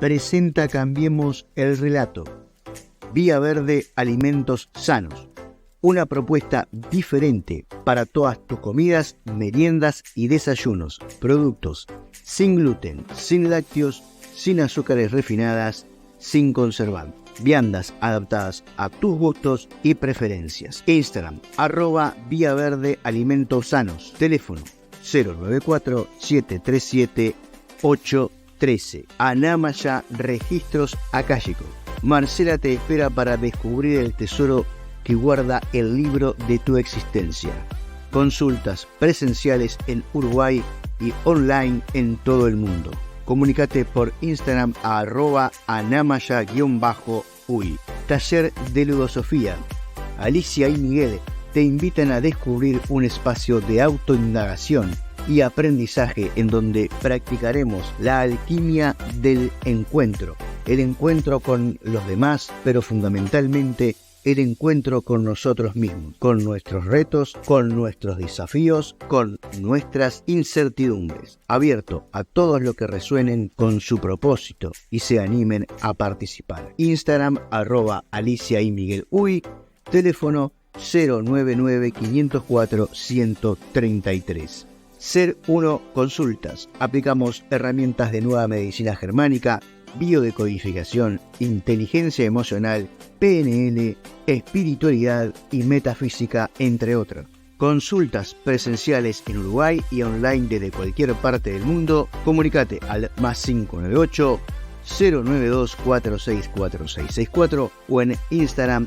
presenta Cambiemos el Relato. Vía Verde Alimentos Sanos. Una propuesta diferente para todas tus comidas, meriendas y desayunos. Productos sin gluten, sin lácteos, sin azúcares refinadas, sin conservantes. Viandas adaptadas a tus gustos y preferencias. Instagram, @Vía Verde Alimentos Sanos. Teléfono 094-737-813. Anamaya Registros Acálicos. Marcela te espera para descubrir el tesoro que guarda el libro de tu existencia. Consultas presenciales en Uruguay y online en todo el mundo. Comunicate por Instagram a @anamaya_uy. Taller de Ludosofía. Alicia y Miguel te invitan a descubrir un espacio de autoindagación y aprendizaje en donde practicaremos la alquimia del encuentro. El encuentro con los demás, pero fundamentalmente el encuentro con nosotros mismos, con nuestros retos, con nuestros desafíos, con nuestras incertidumbres. Abierto a todos los que resuenen con su propósito y se animen a participar. Instagram @Alicia y Miguel Uy. Teléfono 099-504-133. Ser Uno Consultas. Aplicamos herramientas de nueva medicina germánica, biodecodificación, inteligencia emocional, PNL, espiritualidad y metafísica, entre otros. Consultas presenciales en Uruguay y online desde cualquier parte del mundo. Comunicate al +598 092 464664 o en Instagram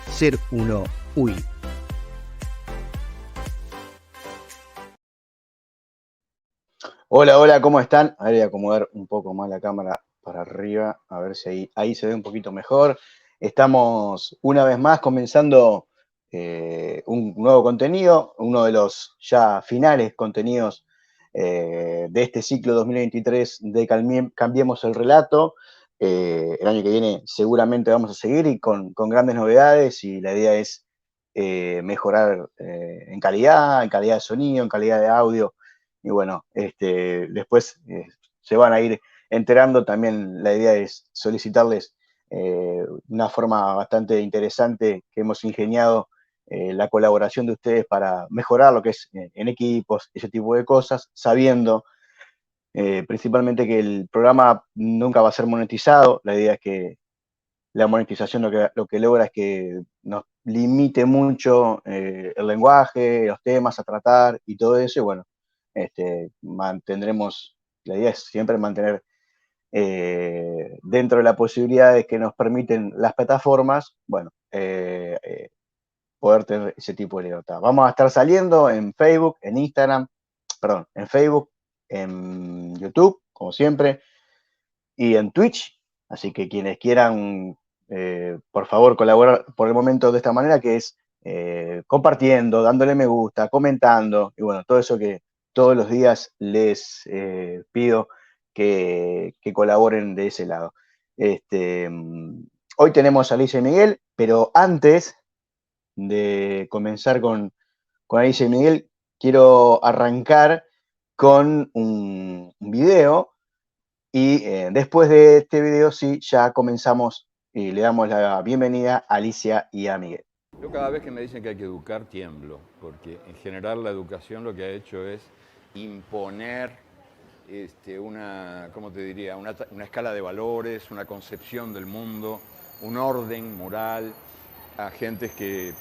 @Ser1Uy. Hola, ¿cómo están? A ver, voy a acomodar un poco más la cámara para arriba, a ver si ahí se ve un poquito mejor. Estamos una vez más comenzando un nuevo contenido, uno de los ya finales contenidos de este ciclo 2023 de Cambiemos el Relato. El año que viene seguramente vamos a seguir y con grandes novedades, y la idea es mejorar en calidad de sonido, en calidad de audio. Y bueno, después se van a ir enterando. También la idea es solicitarles una forma bastante interesante que hemos ingeniado, la colaboración de ustedes para mejorar lo que es en equipos, ese tipo de cosas, sabiendo principalmente que el programa nunca va a ser monetizado. La idea es que la monetización lo que logra es que nos limite mucho el lenguaje, los temas a tratar y todo eso. Y bueno, mantendremos, la idea es siempre mantener dentro de las posibilidades que nos permiten las plataformas, bueno, poder tener ese tipo de libertad. Vamos a estar saliendo en Facebook, en Instagram, perdón, en Facebook, en YouTube, como siempre, y en Twitch. Así que quienes quieran, por favor, colaborar por el momento de esta manera, que es compartiendo, dándole me gusta, comentando, y bueno, todo eso que todos los días les pido que colaboren de ese lado. Hoy tenemos a Alicia y Miguel, pero antes de comenzar con Alicia y Miguel, quiero arrancar con un video. Y después de este video, sí, ya comenzamos y le damos la bienvenida a Alicia y a Miguel. Yo cada vez que me dicen que hay que educar, tiemblo, porque en general la educación lo que ha hecho es imponer ¿cómo te diría? Una escala de valores, una concepción del mundo, un orden moral a gentes que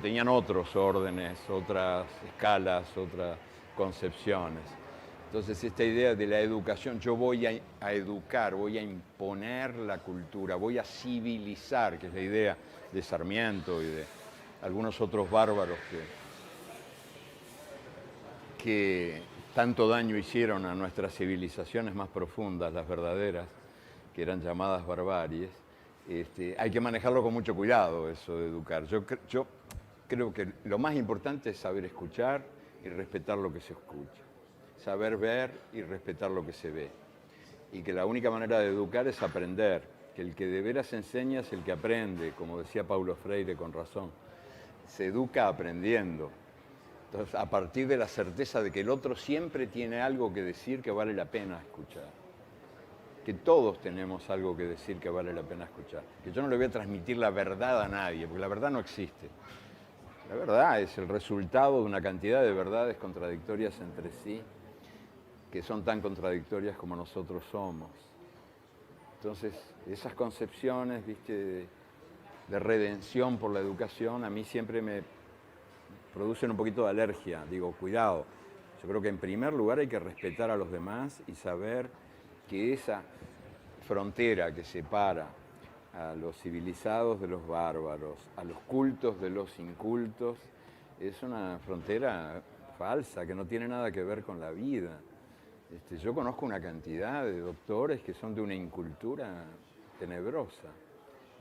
tenían otros órdenes, otras escalas, otras concepciones. Entonces esta idea de la educación, yo voy a educar, voy a imponer la cultura, voy a civilizar, que es la idea de Sarmiento y de algunos otros bárbaros que tanto daño hicieron a nuestras civilizaciones más profundas, las verdaderas, que eran llamadas barbaries. Hay que manejarlo con mucho cuidado, eso de educar. Yo creo que lo más importante es saber escuchar y respetar lo que se escucha. Saber ver y respetar lo que se ve. Y que la única manera de educar es aprender, que el que de veras enseña es el que aprende, como decía Paulo Freire con razón. Se educa aprendiendo. Entonces, a partir de la certeza de que el otro siempre tiene algo que decir que vale la pena escuchar. que todos tenemos algo que decir que vale la pena escuchar. Que yo no le voy a transmitir la verdad a nadie, porque la verdad no existe. La verdad es el resultado de una cantidad de verdades contradictorias entre sí, que son tan contradictorias como nosotros somos. Entonces, esas concepciones, ¿viste?, de redención por la educación, a mí siempre me producen un poquito de alergia. Digo, cuidado. Yo creo que en primer lugar hay que respetar a los demás y saber que esa frontera que separa a los civilizados de los bárbaros, a los cultos de los incultos, es una frontera falsa, que no tiene nada que ver con la vida. Yo conozco una cantidad de doctores que son de una incultura tenebrosa.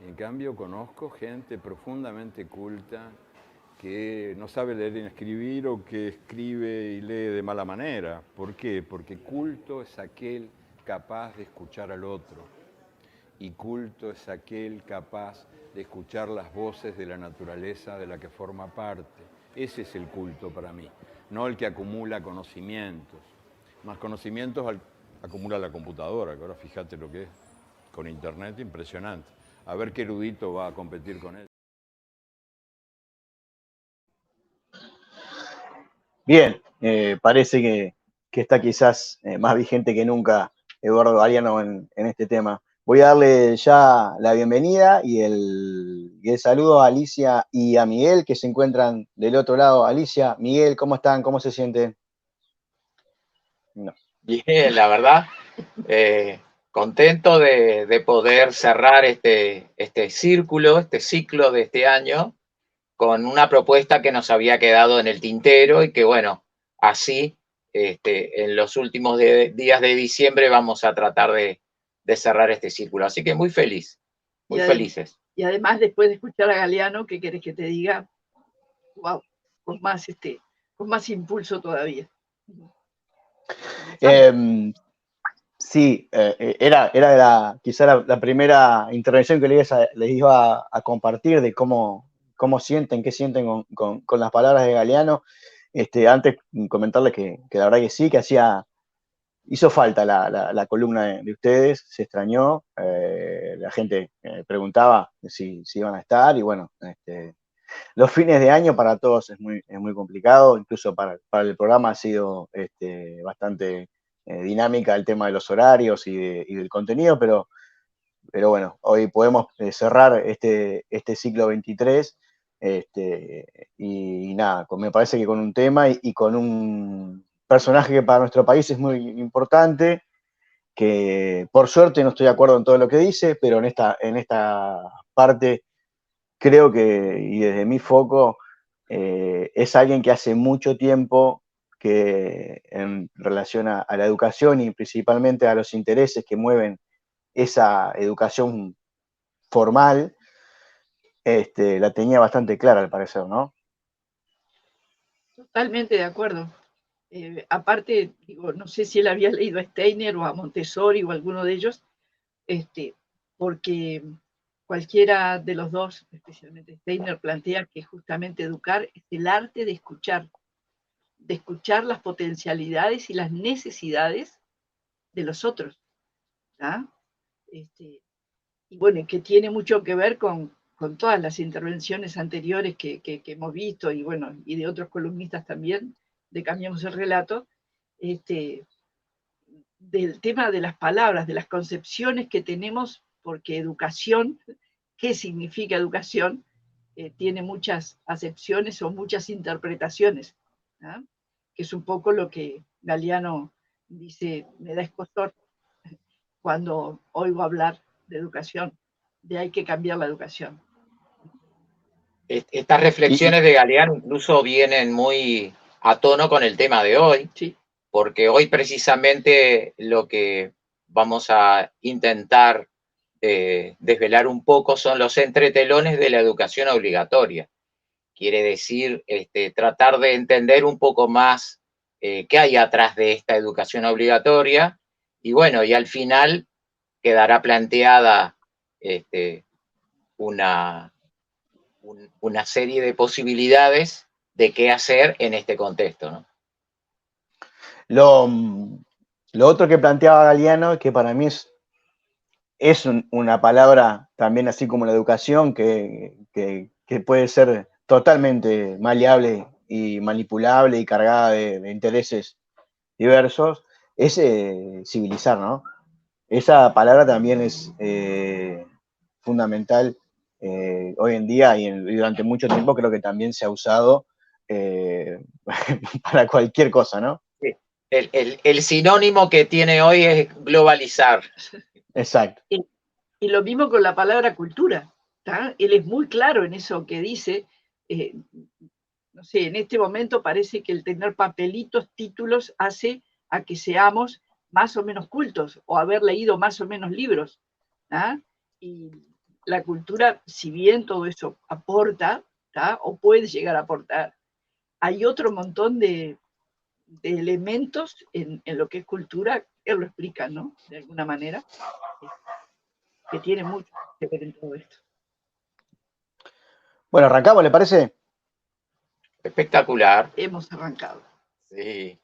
En cambio, conozco gente profundamente culta que no sabe leer ni escribir o que escribe y lee de mala manera. ¿Por qué? Porque culto es aquel capaz de escuchar al otro. Y culto es aquel capaz de escuchar las voces de la naturaleza de la que forma parte. Ese es el culto para mí, no el que acumula conocimientos. Más conocimientos acumula la computadora, que ahora fíjate lo que es, con internet, impresionante. A ver qué erudito va a competir con él. Bien, parece que está quizás más vigente que nunca Eduardo Galeano en este tema. Voy a darle ya la bienvenida y el saludo a Alicia y a Miguel, que se encuentran del otro lado. Alicia, Miguel, ¿cómo están? ¿Cómo se sienten? No. Bien, la verdad, contento de poder cerrar este círculo, este ciclo de este año, con una propuesta que nos había quedado en el tintero y que, bueno, así, en los últimos días de diciembre vamos a tratar de cerrar este círculo. Así que muy feliz, muy felices. Y además, después de escuchar a Galeano, ¿qué querés que te diga? Wow, con más impulso todavía. Sí, era quizá la primera intervención que les iba a compartir de cómo sienten, qué sienten con las palabras de Galeano. Antes comentarles que la verdad que sí, que hizo falta la columna de ustedes, se extrañó, la gente preguntaba si iban a estar, y bueno, los fines de año para todos es muy complicado, incluso para el programa ha sido bastante dinámica el tema de los horarios y del contenido, pero bueno, hoy podemos cerrar este ciclo 23, y nada, me parece que con un tema y con un personaje que para nuestro país es muy importante, que por suerte no estoy de acuerdo en todo lo que dice, pero en esta parte creo que, y desde mi foco, es alguien que hace mucho tiempo que en relación a la educación y principalmente a los intereses que mueven esa educación formal, la tenía bastante clara al parecer, ¿no? Totalmente de acuerdo. Aparte, digo, no sé si él había leído a Steiner o a Montessori o a alguno de ellos, porque cualquiera de los dos, especialmente Steiner, plantea que justamente educar es el arte de escuchar las potencialidades y las necesidades de los otros. ¿Ah? Y bueno, que tiene mucho que ver con todas las intervenciones anteriores que hemos visto, y bueno, y de otros columnistas también, de Cambiamos el Relato, del tema de las palabras, de las concepciones que tenemos, porque educación, ¿qué significa educación? Tiene muchas acepciones o muchas interpretaciones, ¿ah? Que es un poco lo que Galeano dice, me da escozor cuando oigo hablar de educación, de hay que cambiar la educación. Estas reflexiones de Galeano incluso vienen muy a tono con el tema de hoy, sí, porque hoy precisamente lo que vamos a intentar desvelar un poco son los entretelones de la educación obligatoria. Quiere decir, tratar de entender un poco más qué hay atrás de esta educación obligatoria, y bueno, y al final quedará planteada una serie de posibilidades de qué hacer en este contexto, ¿no? Lo otro que planteaba Galeano, que para mí es es una palabra también así como la educación que puede ser totalmente maleable y manipulable y cargada de intereses diversos, es civilizar, ¿no? Esa palabra también es fundamental hoy en día y durante mucho tiempo creo que también se ha usado para cualquier cosa, ¿no? El sinónimo que tiene hoy es globalizar. Exacto. Y lo mismo con la palabra cultura. ¿tá? Él es muy claro en eso que dice. No sé, en este momento parece que el tener papelitos, títulos, hace a que seamos más o menos cultos o haber leído más o menos libros. ¿tá? Y la cultura, si bien todo eso aporta, ¿tá? o puede llegar a aportar, hay otro montón de elementos en lo que es cultura, él lo explica, ¿no? De alguna manera, que tiene mucho que ver en todo esto. Bueno, arrancamos, ¿le parece? Espectacular. Hemos arrancado. Sí.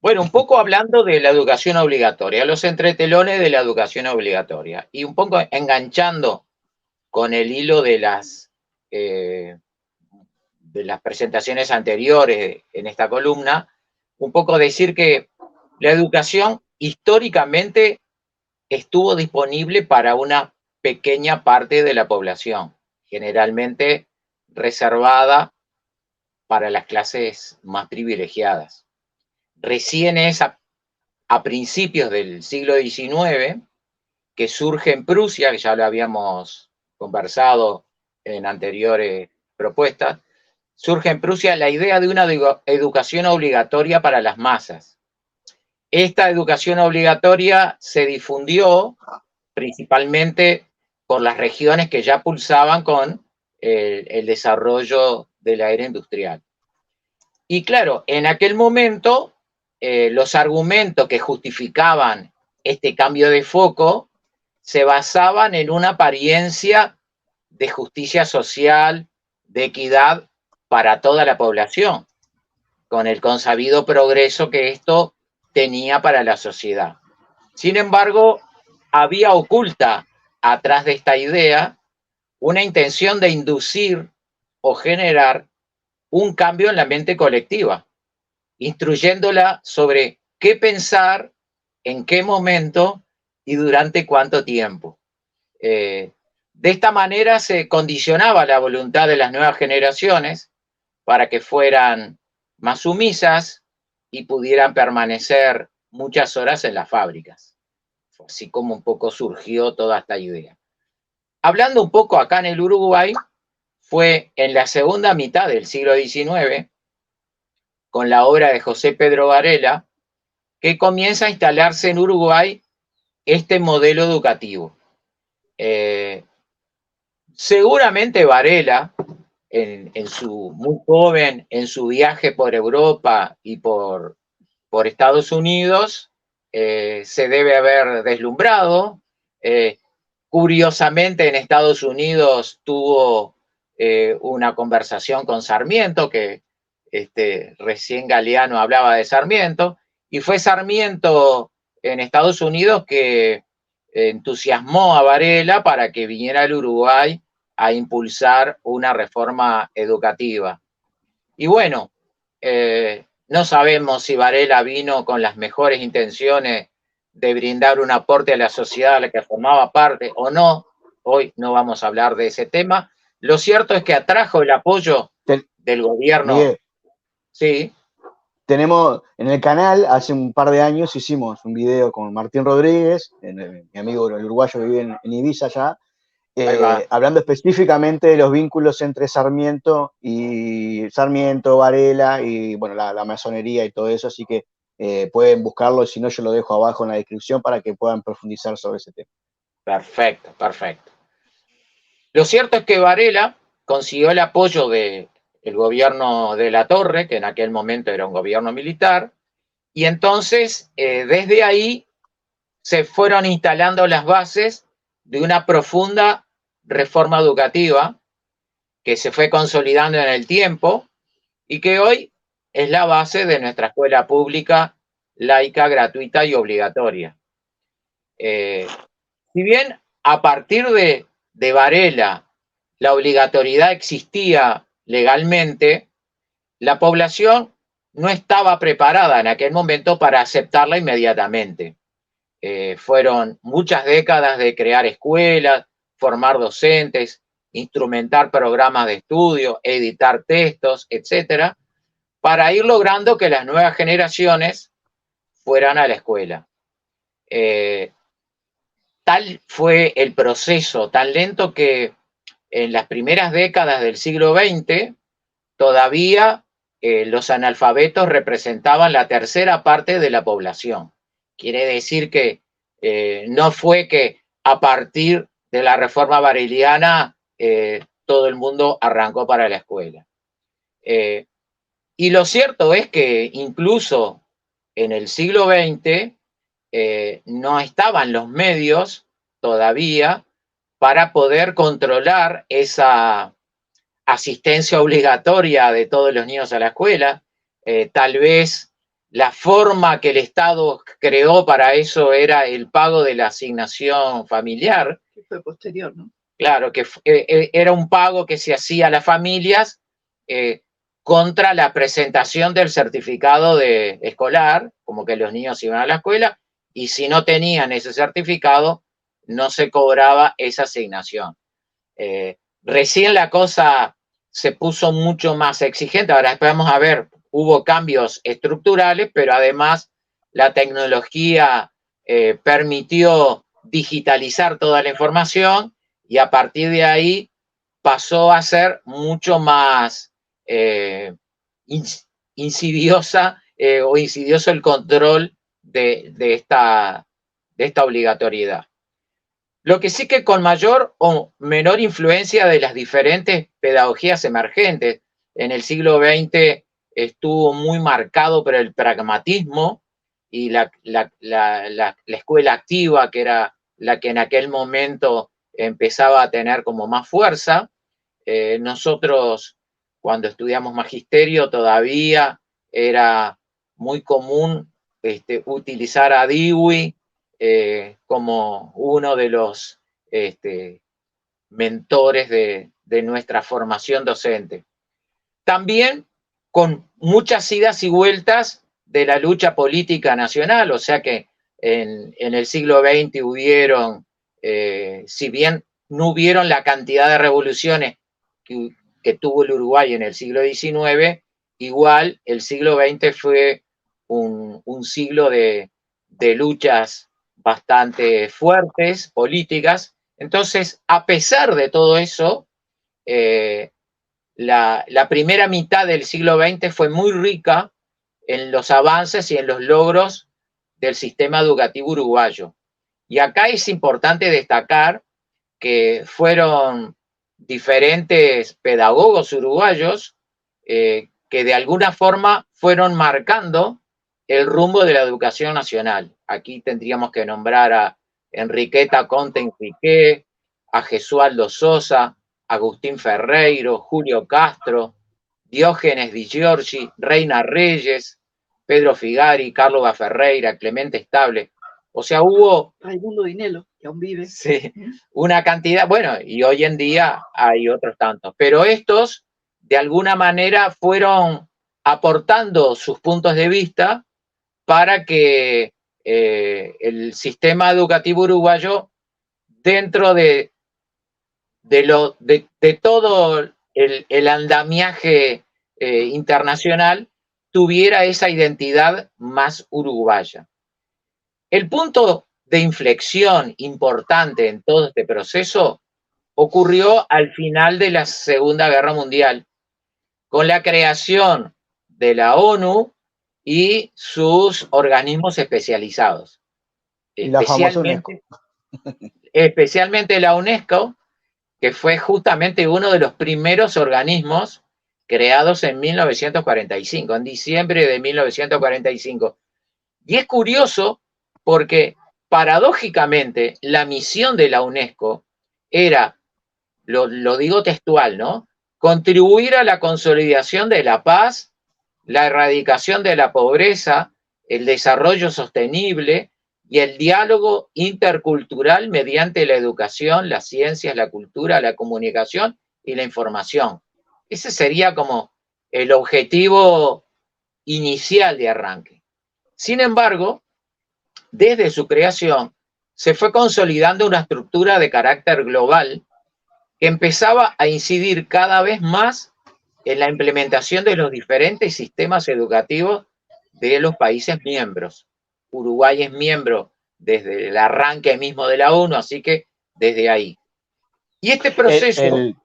Bueno, un poco hablando de la educación obligatoria, los entretelones de la educación obligatoria, y un poco enganchando con el hilo de las presentaciones anteriores en esta columna, un poco decir que la educación históricamente estuvo disponible para una pequeña parte de la población, generalmente reservada para las clases más privilegiadas. Recién es a principios del siglo XIX que surge en Prusia, que ya lo habíamos conversado en anteriores propuestas, surge en Prusia la idea de una educación obligatoria para las masas. Esta educación obligatoria se difundió principalmente por las regiones que ya pulsaban con el desarrollo de la era industrial. Y claro, en aquel momento los argumentos que justificaban este cambio de foco se basaban en una apariencia de justicia social, de equidad para toda la población, con el consabido progreso que esto tenía para la sociedad. Sin embargo, había oculta atrás de esta idea una intención de inducir o generar un cambio en la mente colectiva, instruyéndola sobre qué pensar, en qué momento y durante cuánto tiempo. De esta manera se condicionaba la voluntad de las nuevas generaciones para que fueran más sumisas y pudieran permanecer muchas horas en las fábricas. Así como un poco surgió toda esta idea. Hablando un poco acá en el Uruguay, fue en la segunda mitad del siglo XIX, con la obra de José Pedro Varela, que comienza a instalarse en Uruguay este modelo educativo. Seguramente Varela, en su muy joven, en su viaje por Europa y por Estados Unidos, se debe haber deslumbrado. Curiosamente, en Estados Unidos tuvo una conversación con Sarmiento, que recién Galeano hablaba de Sarmiento, y fue Sarmiento en Estados Unidos que entusiasmó a Varela para que viniera al Uruguay a impulsar una reforma educativa. Y bueno, no sabemos si Varela vino con las mejores intenciones de brindar un aporte a la sociedad a la que formaba parte o no. Hoy no vamos a hablar de ese tema. Lo cierto es que atrajo el apoyo del gobierno. Miguel, sí. Tenemos en el canal, hace un par de años hicimos un video con Martín Rodríguez, mi amigo el uruguayo que vive en Ibiza ya, hablando específicamente de los vínculos entre Sarmiento, Varela y bueno, la masonería y todo eso, así que pueden buscarlo, si no yo lo dejo abajo en la descripción para que puedan profundizar sobre ese tema. Perfecto, perfecto. Lo cierto es que Varela consiguió el apoyo del gobierno de La Torre, que en aquel momento era un gobierno militar, y entonces desde ahí se fueron instalando las bases de una profunda reforma educativa que se fue consolidando en el tiempo y que hoy es la base de nuestra escuela pública, laica, gratuita y obligatoria. si bien a partir de Varela la obligatoriedad existía legalmente, la población no estaba preparada en aquel momento para aceptarla inmediatamente. Fueron muchas décadas de crear escuelas, formar docentes, instrumentar programas de estudio, editar textos, etcétera, para ir logrando que las nuevas generaciones fueran a la escuela. Tal fue el proceso, tan lento que en las primeras décadas del siglo XX todavía los analfabetos representaban la tercera parte de la población. Quiere decir que no fue que a partir de la reforma vareliana todo el mundo arrancó para la escuela. Y lo cierto es que incluso en el siglo XX no estaban los medios todavía para poder controlar esa asistencia obligatoria de todos los niños a la escuela. Tal vez la forma que el Estado creó para eso era el pago de la asignación familiar. Que fue posterior, ¿no? Claro, que era un pago que se hacía a las familias contra la presentación del certificado escolar, como que los niños iban a la escuela, y si no tenían ese certificado, no se cobraba esa asignación. Recién la cosa se puso mucho más exigente. Ahora vamos a ver, hubo cambios estructurales, pero además la tecnología permitió digitalizar toda la información y a partir de ahí pasó a ser mucho más insidiosa o insidioso el control de esta obligatoriedad. Lo que sí que con mayor o menor influencia de las diferentes pedagogías emergentes. En el siglo XX estuvo muy marcado por el pragmatismo y la escuela activa, que era la que en aquel momento empezaba a tener como más fuerza. Nosotros, cuando estudiamos magisterio, todavía era muy común utilizar a Dewey como uno de los mentores de nuestra formación docente. También con muchas idas y vueltas de la lucha política nacional, o sea que en el siglo XX hubieron, si bien no hubieron la cantidad de revoluciones que tuvo el Uruguay en el siglo XIX, igual el siglo XX fue un siglo de luchas bastante fuertes, políticas. Entonces, a pesar de todo eso, la primera mitad del siglo XX fue muy rica en los avances y en los logros del sistema educativo uruguayo. Y acá es importante destacar que fueron diferentes pedagogos uruguayos que de alguna forma fueron marcando el rumbo de la educación nacional. Aquí tendríamos que nombrar a Enriqueta Conte Enrique, a Gesualdo Sosa, Agustín Ferreiro, Julio Castro, Diógenes Di Giorgi, Reina Reyes, Pedro Figari, Carlos Ferreira, Clemente Estable. O sea, hubo... Raimundo Dinelo, que aún vive. Sí, una cantidad, bueno, y hoy en día hay otros tantos. Pero estos, de alguna manera, fueron aportando sus puntos de vista para que el sistema educativo uruguayo, dentro de todo el andamiaje internacional, tuviera esa identidad más uruguaya. El punto de inflexión importante en todo este proceso ocurrió al final de la Segunda Guerra Mundial, con la creación de la ONU y sus organismos especializados. Especialmente la UNESCO, que fue justamente uno de los primeros organismos creados en 1945, en diciembre de 1945. Y es curioso porque, paradójicamente, la misión de la UNESCO era, lo digo textual, ¿no?, contribuir a la consolidación de la paz, la erradicación de la pobreza, el desarrollo sostenible y el diálogo intercultural mediante la educación, las ciencias, la cultura, la comunicación y la información. Ese sería como el objetivo inicial de arranque. Sin embargo, desde su creación, se fue consolidando una estructura de carácter global que empezaba a incidir cada vez más en la implementación de los diferentes sistemas educativos de los países miembros. Uruguay es miembro desde el arranque mismo de la ONU, así que desde ahí. Y este proceso... ¿sí?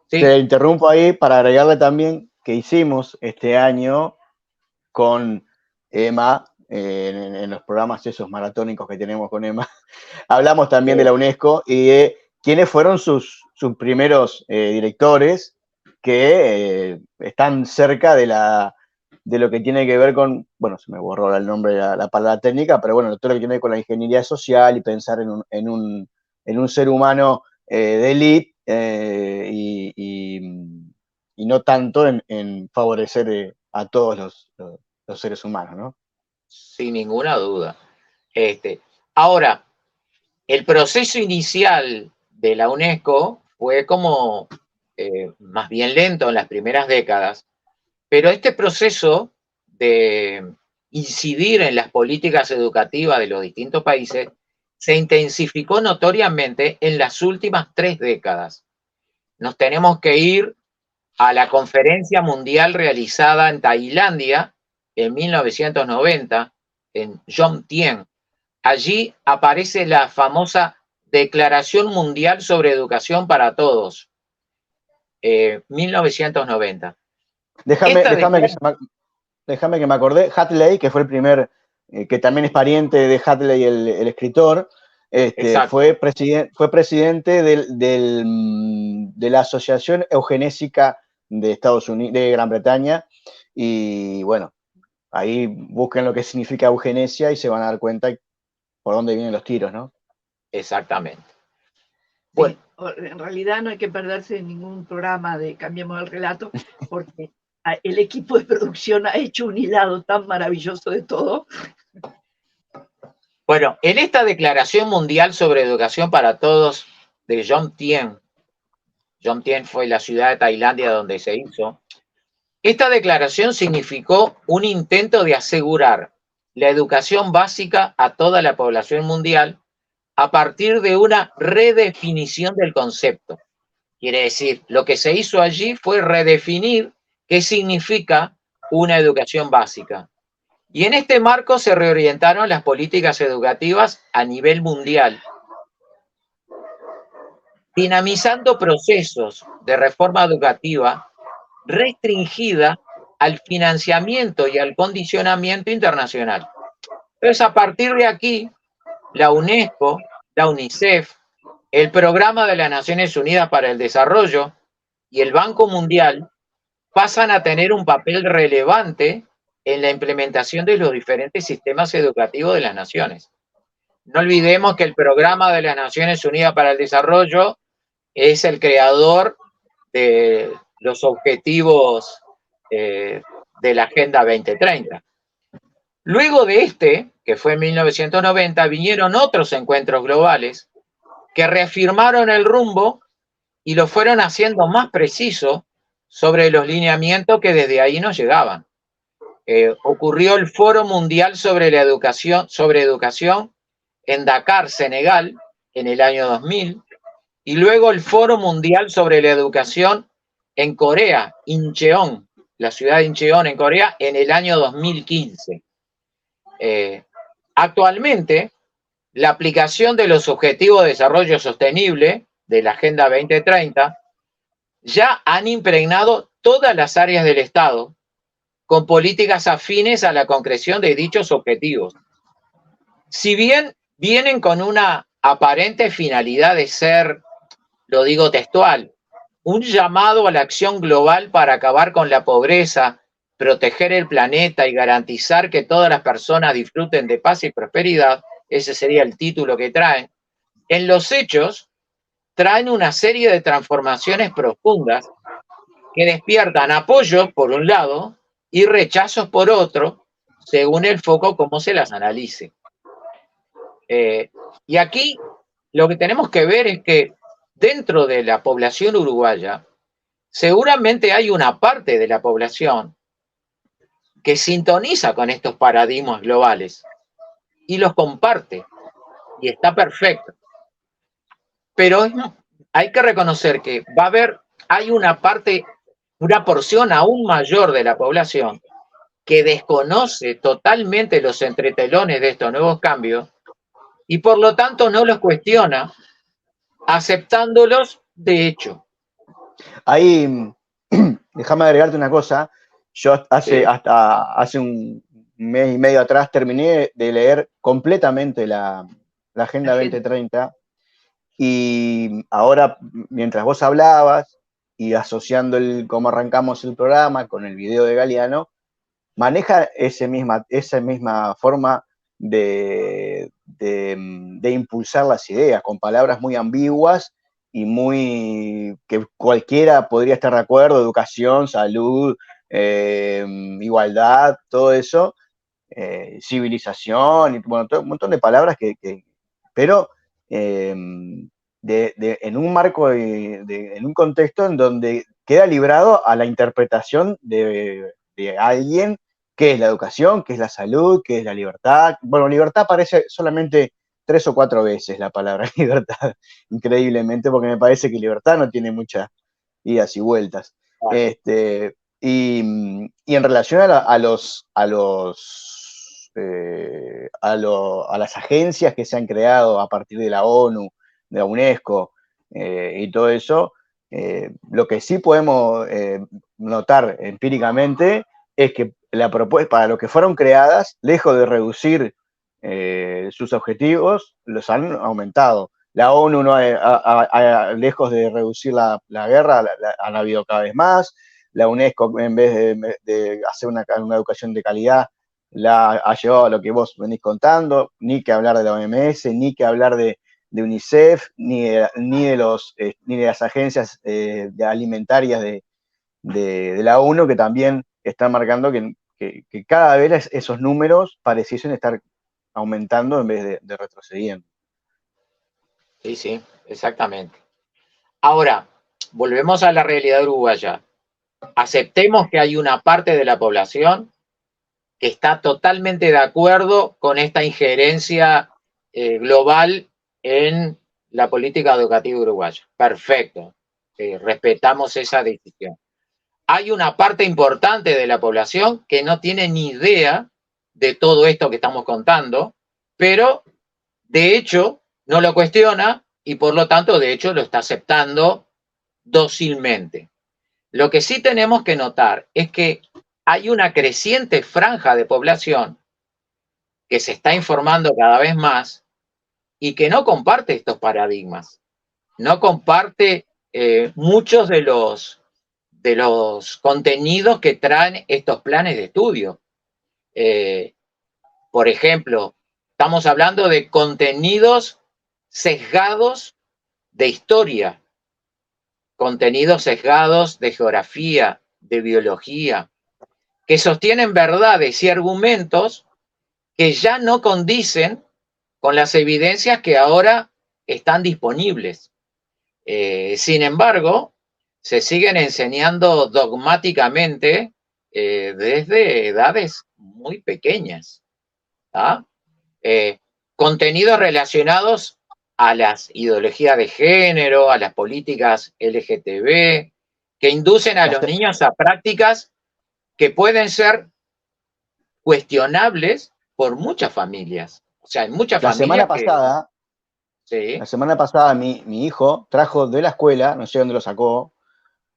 Te interrumpo ahí para agregarle también que hicimos este año con Emma, en los programas esos maratónicos que tenemos con Emma, hablamos también de la UNESCO y de quiénes fueron sus primeros directores que están cerca de lo que tiene que ver con, bueno, se me borró el nombre, la palabra técnica, pero bueno, todo lo que tiene que ver con la ingeniería social y pensar en un ser humano de élite y no tanto en favorecer a todos los seres humanos, ¿no? Sin ninguna duda. Ahora, el proceso inicial de la UNESCO fue como más bien lento en las primeras décadas, pero este proceso de incidir en las políticas educativas de los distintos países se intensificó notoriamente en las últimas 3 décadas. Nos tenemos que ir a la conferencia mundial realizada en Tailandia en 1990, en Jomtien. Allí aparece la famosa Declaración Mundial sobre Educación para Todos, 1990. Déjame que me acordé, Hadley, que fue el primer, que también es pariente de Hadley, el escritor, fue presidente de la Asociación Eugenésica de Estados Unidos, de Gran Bretaña, y bueno, ahí busquen lo que significa eugenesia y se van a dar cuenta por dónde vienen los tiros, ¿no? Exactamente. Bueno, en realidad no hay que perderse en ningún programa de Cambiemos el Relato, porque el equipo de producción ha hecho un hilado tan maravilloso de todo. Bueno, en esta Declaración Mundial sobre Educación para Todos de Jomtien fue la ciudad de Tailandia donde se hizo, esta declaración significó un intento de asegurar la educación básica a toda la población mundial a partir de una redefinición del concepto. Quiere decir, lo que se hizo allí fue redefinir qué significa una educación básica. Y en este marco se reorientaron las políticas educativas a nivel mundial, dinamizando procesos de reforma educativa restringida al financiamiento y al condicionamiento internacional. Entonces, a partir de aquí, la UNESCO, la UNICEF, el Programa de las Naciones Unidas para el Desarrollo y el Banco Mundial pasan a tener un papel relevante en la implementación de los diferentes sistemas educativos de las naciones. No olvidemos que el Programa de las Naciones Unidas para el Desarrollo es el creador de los objetivos de la Agenda 2030. Luego de que fue en 1990, vinieron otros encuentros globales que reafirmaron el rumbo y lo fueron haciendo más preciso sobre los lineamientos que desde ahí nos llegaban. Ocurrió el Foro Mundial sobre Educación en Dakar, Senegal, en el año 2000, y luego el Foro Mundial sobre la Educación en Corea, Incheon, la ciudad de Incheon en Corea, en el año 2015. Actualmente, la aplicación de los Objetivos de Desarrollo Sostenible de la Agenda 2030 ya han impregnado todas las áreas del Estado con políticas afines a la concreción de dichos objetivos. Si bien vienen con una aparente finalidad de ser, lo digo textual, un llamado a la acción global para acabar con la pobreza, proteger el planeta y garantizar que todas las personas disfruten de paz y prosperidad, ese sería el título que traen, en los hechos traen una serie de transformaciones profundas que despiertan apoyo por un lado y rechazos por otro, según el foco como se las analice. Y aquí lo que tenemos que ver es que dentro de la población uruguaya, seguramente hay una parte de la población que sintoniza con estos paradigmas globales y los comparte, y está perfecto. Pero hay que reconocer que hay una parte, una porción aún mayor de la población que desconoce totalmente los entretelones de estos nuevos cambios y por lo tanto no los cuestiona, aceptándolos de hecho. Ahí, déjame agregarte una cosa. Yo Sí. hasta hace un mes y medio atrás terminé de leer completamente la Agenda 2030 y ahora, mientras vos hablabas y asociando cómo arrancamos el programa con el video de Galeano, maneja esa misma forma de impulsar las ideas, con palabras muy ambiguas y que cualquiera podría estar de acuerdo: educación, salud, igualdad, todo eso, civilización, y bueno, un montón de palabras pero en un marco, en un contexto en donde queda librado a la interpretación de alguien qué es la educación, qué es la salud, qué es la libertad. Bueno, libertad aparece solamente 3 o 4 veces la palabra libertad, increíblemente, porque me parece que libertad no tiene muchas idas y vueltas. Y en relación a las agencias que se han creado a partir de la ONU, de la UNESCO y todo eso, lo que sí podemos notar empíricamente es que la propuesta, para lo que fueron creadas, lejos de reducir sus objetivos, los han aumentado. La ONU, no lejos de reducir la guerra, han habido cada vez más. La UNESCO, en vez de hacer una educación de calidad, la ha llevado a lo que vos venís contando. Ni que hablar de la OMS, ni que hablar de UNICEF, ni de las agencias alimentarias de la ONU, que también están marcando que cada vez esos números pareciesen estar aumentando en vez de retrocediendo. Sí, sí, exactamente. Ahora, volvemos a la realidad uruguaya. Aceptemos que hay una parte de la población que está totalmente de acuerdo con esta injerencia global en la política educativa uruguaya. Perfecto. Respetamos esa decisión. Hay una parte importante de la población que no tiene ni idea de todo esto que estamos contando, pero de hecho no lo cuestiona y por lo tanto de hecho lo está aceptando dócilmente. Lo que sí tenemos que notar es que hay una creciente franja de población que se está informando cada vez más y que no comparte estos paradigmas, no comparte muchos de los contenidos que traen estos planes de estudio. Por ejemplo, estamos hablando de contenidos sesgados de historia, contenidos sesgados de geografía, de biología, que sostienen verdades y argumentos que ya no condicen con las evidencias que ahora están disponibles. Sin embargo, se siguen enseñando dogmáticamente desde edades muy pequeñas. Contenidos relacionados a las ideologías de género, a las políticas LGTB, que inducen a los niños a prácticas que pueden ser cuestionables por muchas familias. O sea, hay muchas familias La semana pasada mi hijo trajo de la escuela, no sé dónde lo sacó,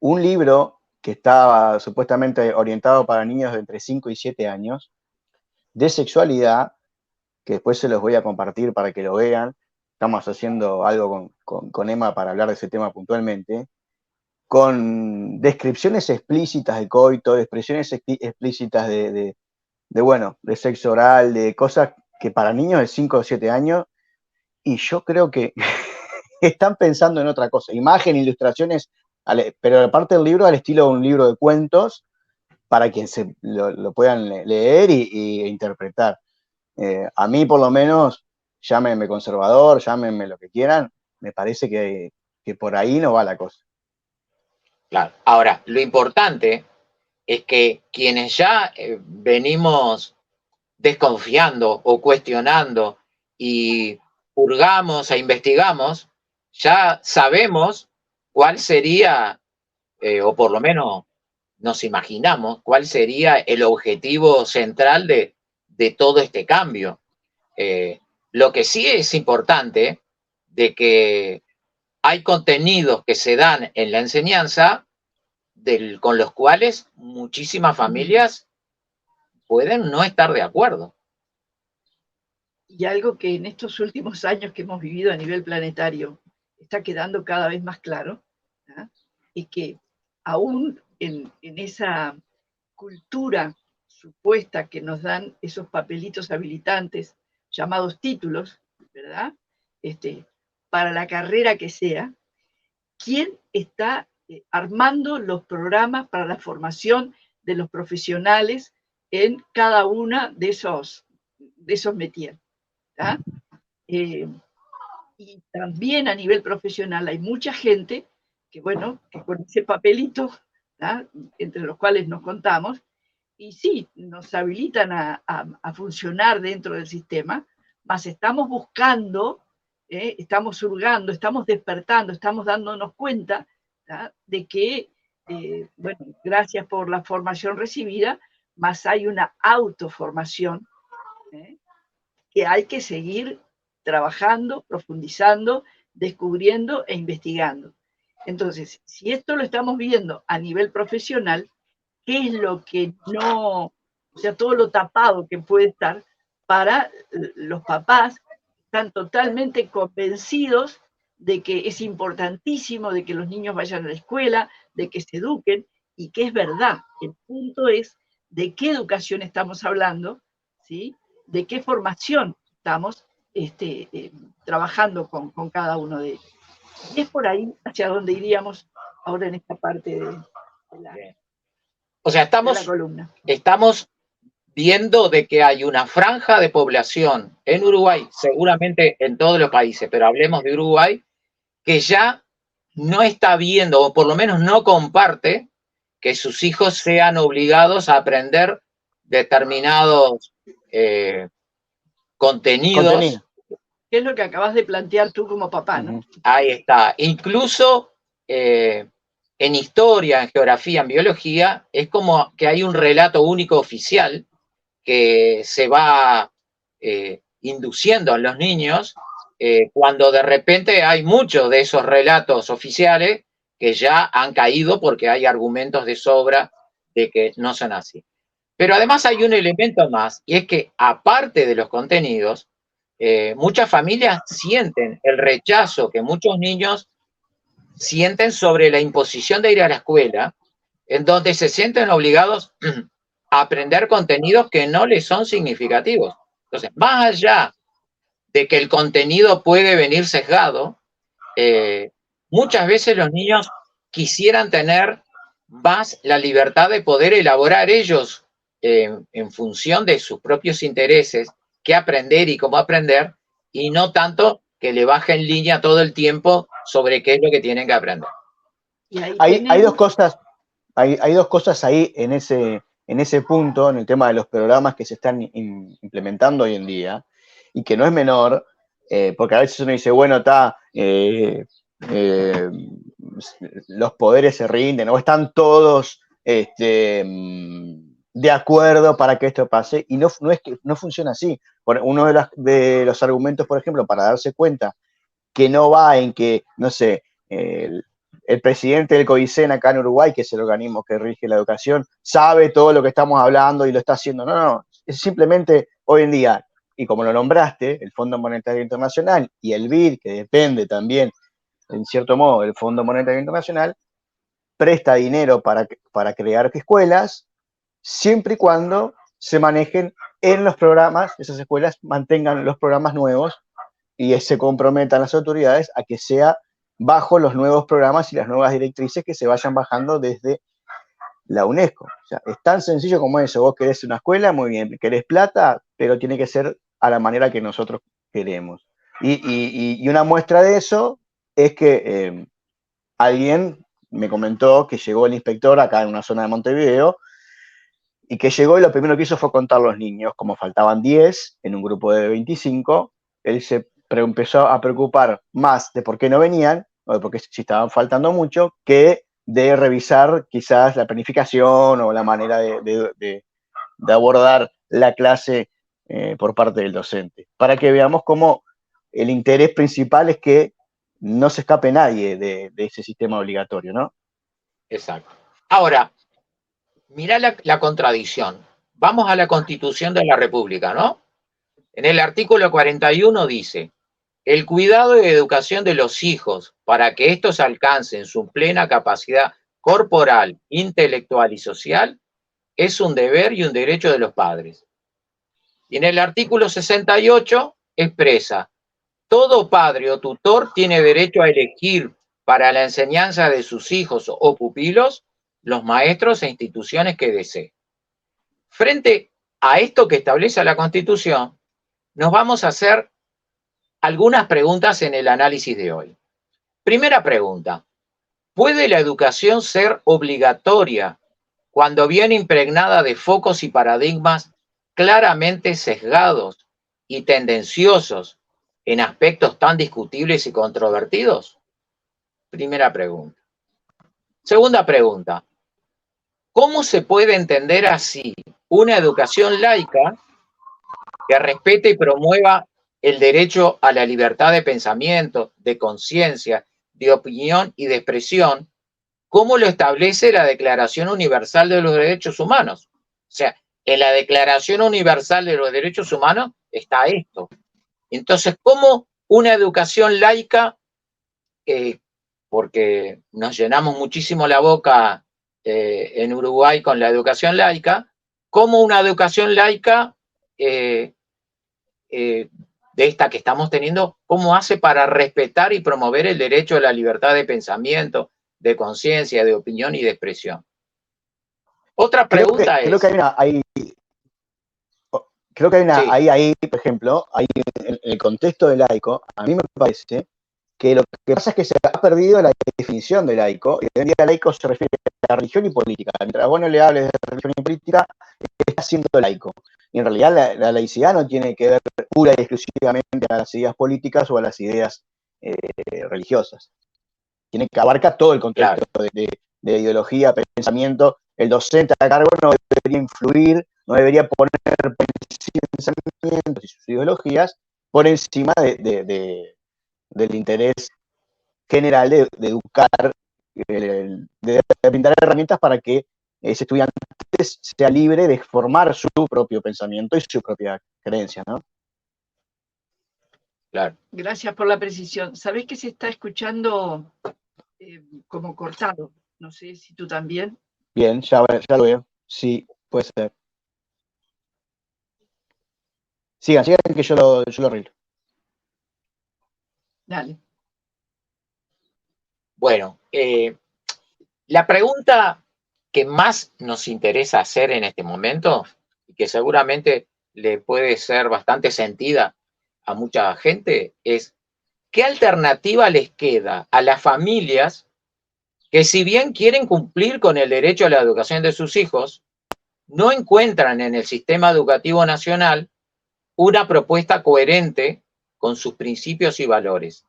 un libro que estaba supuestamente orientado para niños de entre 5 y 7 años, de sexualidad, que después se los voy a compartir para que lo vean. Estamos haciendo algo con Emma para hablar de ese tema puntualmente, con descripciones explícitas de coito, expresiones explícitas de sexo oral, de cosas que para niños de 5 o 7 años, y yo creo que están pensando en otra cosa, imagen, ilustraciones, pero aparte del libro al estilo de un libro de cuentos, para quien lo puedan leer e interpretar. A mí, por lo menos, llámenme conservador, llámenme lo que quieran, me parece que por ahí no va la cosa. Claro. Ahora, lo importante es que quienes ya venimos desconfiando o cuestionando y hurgamos e investigamos, ya sabemos cuál sería, o por lo menos nos imaginamos, cuál sería el objetivo central de todo este cambio. Lo que sí es importante de que hay contenidos que se dan en la enseñanza con los cuales muchísimas familias pueden no estar de acuerdo. Y algo que en estos últimos años que hemos vivido a nivel planetario está quedando cada vez más claro, ¿ah? Es que aún en esa cultura supuesta que nos dan esos papelitos habilitantes llamados títulos, ¿verdad? Para la carrera que sea, ¿quién está armando los programas para la formación de los profesionales en cada una de esos métiers? Y también a nivel profesional hay mucha gente que, bueno, que con ese papelito, ¿tá?, entre los cuales nos contamos, y sí, nos habilitan a funcionar dentro del sistema, mas estamos buscando, estamos hurgando, estamos despertando, estamos dándonos cuenta, ¿tá?, de que, bueno, gracias por la formación recibida, mas hay una autoformación, que hay que seguir trabajando, profundizando, descubriendo e investigando. Entonces, si esto lo estamos viendo a nivel profesional, ¿qué es lo que no, o sea, todo lo tapado que puede estar para los papás? Están totalmente convencidos de que es importantísimo, de que los niños vayan a la escuela, de que se eduquen, y que es verdad. El punto es de qué educación estamos hablando, ¿sí?, de qué formación estamos trabajando con cada uno de ellos. Y es por ahí hacia donde iríamos ahora en esta parte de la columna. Estamos viendo de que hay una franja de población en Uruguay, seguramente en todos los países, pero hablemos de Uruguay, que ya no está viendo, o por lo menos no comparte, que sus hijos sean obligados a aprender determinados contenidos. ¿Qué es lo que acabas de plantear tú como papá, no? Ahí está. Incluso en historia, en geografía, en biología, es como que hay un relato único oficial que se va induciendo en los niños, cuando de repente hay muchos de esos relatos oficiales que ya han caído porque hay argumentos de sobra de que no son así. Pero además hay un elemento más, y es que aparte de los contenidos, muchas familias sienten el rechazo que muchos niños sienten sobre la imposición de ir a la escuela, en donde se sienten obligados a aprender contenidos que no les son significativos. Entonces, más allá de que el contenido puede venir sesgado, muchas veces los niños quisieran tener más la libertad de poder elaborar ellos en función de sus propios intereses, qué aprender y cómo aprender, y no tanto que le bajen línea todo el tiempo sobre qué es lo que tienen que aprender. Hay dos cosas, hay dos cosas ahí en ese punto, en el tema de los programas que se están implementando hoy en día, y que no es menor, porque a veces uno dice, bueno, los poderes se rinden, o están todos de acuerdo para que esto pase, y no es que no funciona así. Uno de los argumentos, por ejemplo, para darse cuenta que no va en que, no sé, el presidente del COICEN acá en Uruguay, que es el organismo que rige la educación, sabe todo lo que estamos hablando y lo está haciendo. No, es simplemente hoy en día, y como lo nombraste, el Fondo Monetario Internacional y el BID, que depende también, en cierto modo, del Fondo Monetario Internacional, presta dinero para crear escuelas, siempre y cuando se manejen en los programas, esas escuelas mantengan los programas nuevos y se comprometan las autoridades a que sea bajo los nuevos programas y las nuevas directrices que se vayan bajando desde la UNESCO. O sea, es tan sencillo como eso. Vos querés una escuela, muy bien, querés plata, pero tiene que ser a la manera que nosotros queremos. Y una muestra de eso es que alguien me comentó que llegó el inspector acá en una zona de Montevideo y que llegó y lo primero que hizo fue contar los niños. Como faltaban 10 en un grupo de 25, él se empezó a preocupar más de por qué no venían, o de por qué si estaban faltando mucho, que de revisar quizás la planificación o la manera de abordar la clase por parte del docente. Para que veamos cómo el interés principal es que no se escape nadie de ese sistema obligatorio, ¿no? Exacto. Ahora, mirá la contradicción. Vamos a la Constitución de la República, ¿no? En el artículo 41 dice: el cuidado y educación de los hijos para que éstos alcancen su plena capacidad corporal, intelectual y social es un deber y un derecho de los padres. Y en el artículo 68 expresa: todo padre o tutor tiene derecho a elegir para la enseñanza de sus hijos o pupilos los maestros e instituciones que desee. Frente a esto que establece la Constitución, nos vamos a hacer algunas preguntas en el análisis de hoy. Primera pregunta: ¿puede la educación ser obligatoria cuando viene impregnada de focos y paradigmas claramente sesgados y tendenciosos en aspectos tan discutibles y controvertidos? Primera pregunta. Segunda pregunta: ¿cómo se puede entender así una educación laica que respete y promueva el derecho a la libertad de pensamiento, de conciencia, de opinión y de expresión, como lo establece la Declaración Universal de los Derechos Humanos? O sea, en la Declaración Universal de los Derechos Humanos está esto. Entonces, ¿cómo una educación laica, porque nos llenamos muchísimo la boca en Uruguay con la educación laica, cómo una educación laica de esta que estamos teniendo, cómo hace para respetar y promover el derecho a la libertad de pensamiento, de conciencia, de opinión y de expresión? Otra pregunta es... Creo que hay una, Sí. ahí, por ejemplo, ahí en el contexto de laico, a mí me parece que lo que pasa es que se ha perdido la definición de laico, y hoy en día laico se refiere a religión y política. Mientras vos no le hables de religión y política, estás siendo laico. Y en realidad la laicidad no tiene que ver pura y exclusivamente a las ideas políticas o a las ideas religiosas. Tiene que abarcar todo el contexto, claro, de ideología, pensamiento. El docente a cargo no debería influir, no debería poner pensamientos y sus ideologías por encima del interés general de educar, de brindar herramientas para que ese estudiante sea libre de formar su propio pensamiento y su propia creencia, ¿no? Claro. Gracias por la precisión. ¿Sabés que se está escuchando como cortado? No sé si tú también. Bien, ya lo veo. Sí, puede ser. Sigan que yo lo arreglo. Dale. Bueno, la pregunta que más nos interesa hacer en este momento, y que seguramente le puede ser bastante sentida a mucha gente, es: ¿qué alternativa les queda a las familias que, si bien quieren cumplir con el derecho a la educación de sus hijos, no encuentran en el sistema educativo nacional una propuesta coherente con sus principios y valores?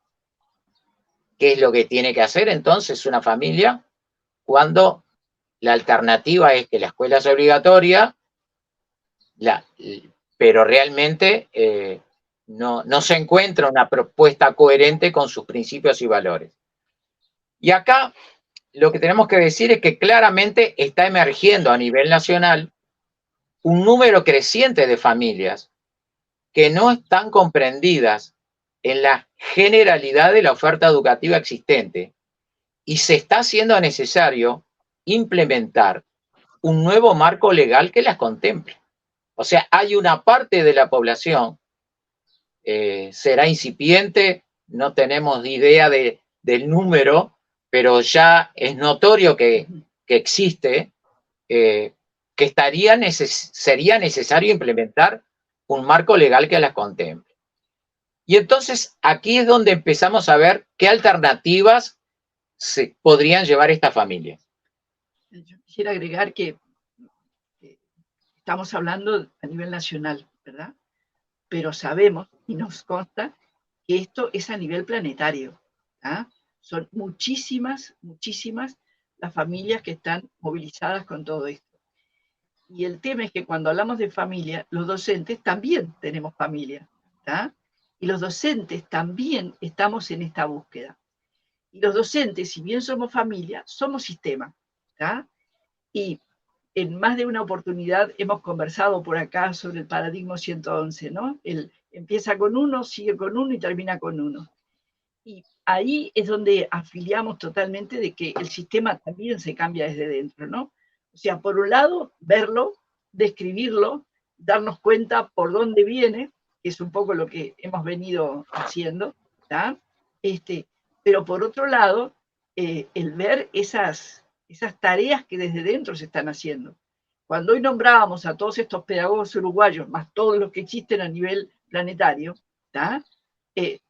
¿Qué es lo que tiene que hacer entonces una familia cuando la alternativa es que la escuela es obligatoria, pero realmente no se encuentra una propuesta coherente con sus principios y valores? Y acá lo que tenemos que decir es que claramente está emergiendo a nivel nacional un número creciente de familias que no están comprendidas en la generalidad de la oferta educativa existente, y se está haciendo necesario implementar un nuevo marco legal que las contemple. O sea, hay una parte de la población, será incipiente, no tenemos idea del número, pero ya es notorio que existe, que sería necesario implementar un marco legal que las contemple. Y entonces aquí es donde empezamos a ver qué alternativas se podrían llevar esta familia. Yo quisiera agregar que estamos hablando a nivel nacional, ¿verdad? Pero sabemos y nos consta que esto es a nivel planetario. ¿Ah? Son muchísimas las familias que están movilizadas con todo esto. Y el tema es que cuando hablamos de familia, los docentes también tenemos familia. ¿Ah? Y los docentes también estamos en esta búsqueda. Y los docentes, si bien somos familia, somos sistema. ¿Ah? Y en más de una oportunidad hemos conversado por acá sobre el paradigma 111, ¿no? Empieza con uno, sigue con uno y termina con uno. Y ahí es donde afiliamos totalmente de que el sistema también se cambia desde dentro, ¿no? O sea, por un lado, verlo, describirlo, darnos cuenta por dónde viene, que es un poco lo que hemos venido haciendo, ¿tá? Pero por otro lado, el ver esas tareas que desde dentro se están haciendo. Cuando hoy nombrábamos a todos estos pedagogos uruguayos, más todos los que existen a nivel planetario,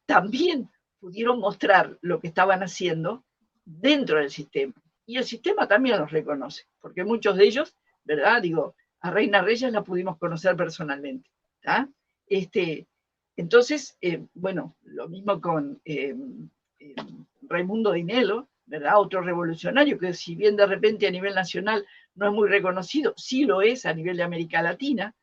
también pudieron mostrar lo que estaban haciendo dentro del sistema. Y el sistema también los reconoce, porque muchos de ellos, ¿verdad? Digo, a Reina Reyes la pudimos conocer personalmente. Entonces, bueno, lo mismo con Raimundo Dinelo, ¿verdad? Otro revolucionario que si bien de repente a nivel nacional no es muy reconocido, sí lo es a nivel de América Latina.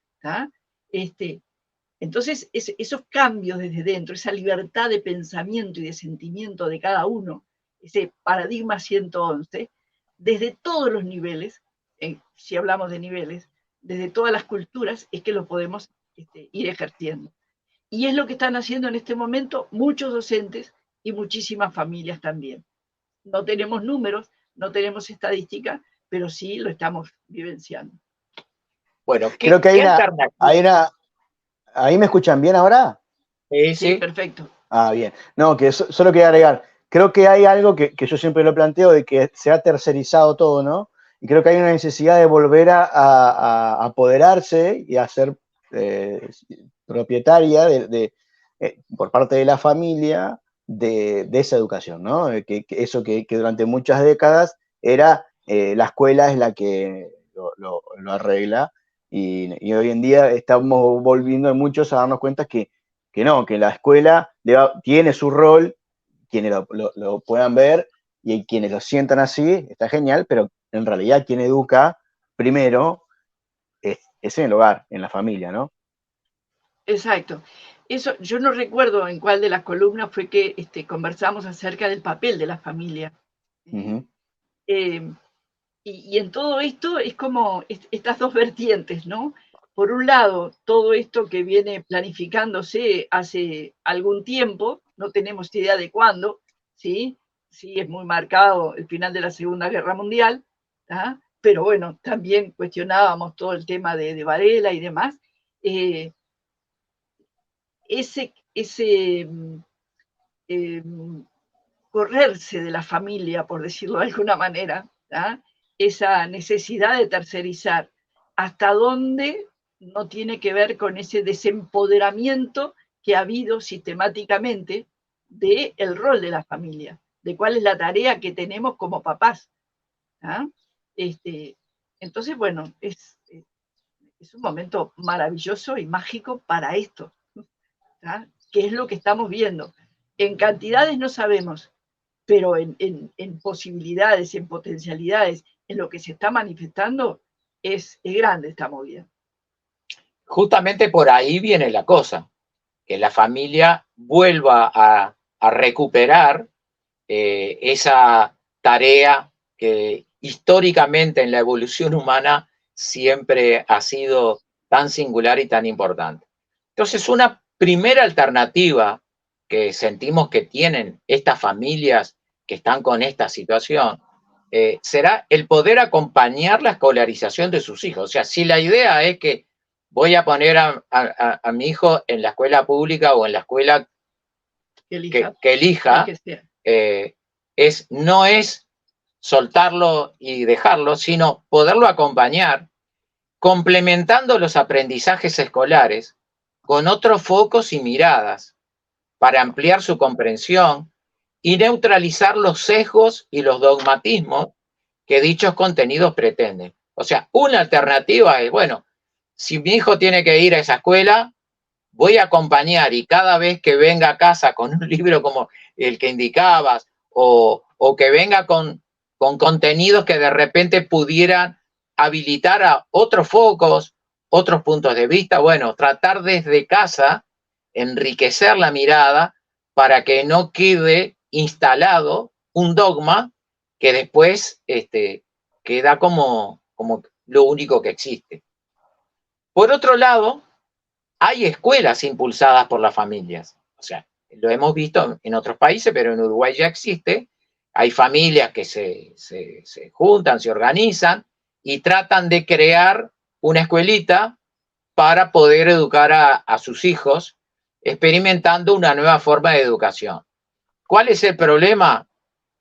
Entonces, esos cambios desde dentro, esa libertad de pensamiento y de sentimiento de cada uno, ese paradigma 111, desde todos los niveles, si hablamos de niveles, desde todas las culturas, es que lo podemos ir ejerciendo. Y es lo que están haciendo en este momento muchos docentes y muchísimas familias también. No tenemos números, no tenemos estadísticas, pero sí lo estamos vivenciando. Bueno, creo que ¿ahí me escuchan bien ahora? Sí, perfecto. Ah, bien. No, que solo quería agregar, creo que hay algo que yo siempre lo planteo, de que se ha tercerizado todo, ¿no? Y creo que hay una necesidad de volver a apoderarse y a ser propietaria por parte de la familia de esa educación, ¿no? Eso que durante muchas décadas era la escuela es la que lo arregla, y hoy en día estamos volviendo muchos a darnos cuenta que no, que la escuela tiene su rol, quienes lo puedan ver y quienes lo sientan así, está genial, pero en realidad quien educa primero es en el hogar, en la familia, ¿no? Exacto. Eso, yo no recuerdo en cuál de las columnas fue que conversamos acerca del papel de la familia. Uh-huh. Y en todo esto es como estas dos vertientes, ¿no? Por un lado, todo esto que viene planificándose hace algún tiempo, no tenemos idea de cuándo, ¿sí? Sí, es muy marcado el final de la Segunda Guerra Mundial, ¿tá? Pero bueno, también cuestionábamos todo el tema de Varela y demás. Correrse de la familia, por decirlo de alguna manera, ¿tá? Esa necesidad de tercerizar, hasta dónde no tiene que ver con ese desempoderamiento que ha habido sistemáticamente del rol de la familia, de cuál es la tarea que tenemos como papás. ¿Ah? Entonces, bueno, es un momento maravilloso y mágico para esto, ¿tá? Que es lo que estamos viendo. En cantidades no sabemos, pero en posibilidades, en potencialidades, en lo que se está manifestando, es grande esta movida. Justamente por ahí viene la cosa, que la familia vuelva a recuperar esa tarea que históricamente en la evolución humana siempre ha sido tan singular y tan importante. Entonces, una primera alternativa que sentimos que tienen estas familias que están con esta situación será el poder acompañar la escolarización de sus hijos. O sea, si la idea es que voy a poner a mi hijo en la escuela pública o en la escuela que elija, no es soltarlo y dejarlo, sino poderlo acompañar, complementando los aprendizajes escolares con otros focos y miradas para ampliar su comprensión y neutralizar los sesgos y los dogmatismos que dichos contenidos pretenden. O sea, una alternativa es, bueno, si mi hijo tiene que ir a esa escuela, voy a acompañar y cada vez que venga a casa con un libro como el que indicabas o que venga con contenidos que de repente pudieran habilitar a otros focos, otros puntos de vista, bueno, tratar desde casa, enriquecer la mirada para que no quede instalado un dogma que después queda como lo único que existe. Por otro lado, hay escuelas impulsadas por las familias. O sea, lo hemos visto en otros países, pero en Uruguay ya existe. Hay familias que se juntan, se organizan y tratan de crear una escuelita para poder educar a sus hijos, experimentando una nueva forma de educación. ¿Cuál es el problema?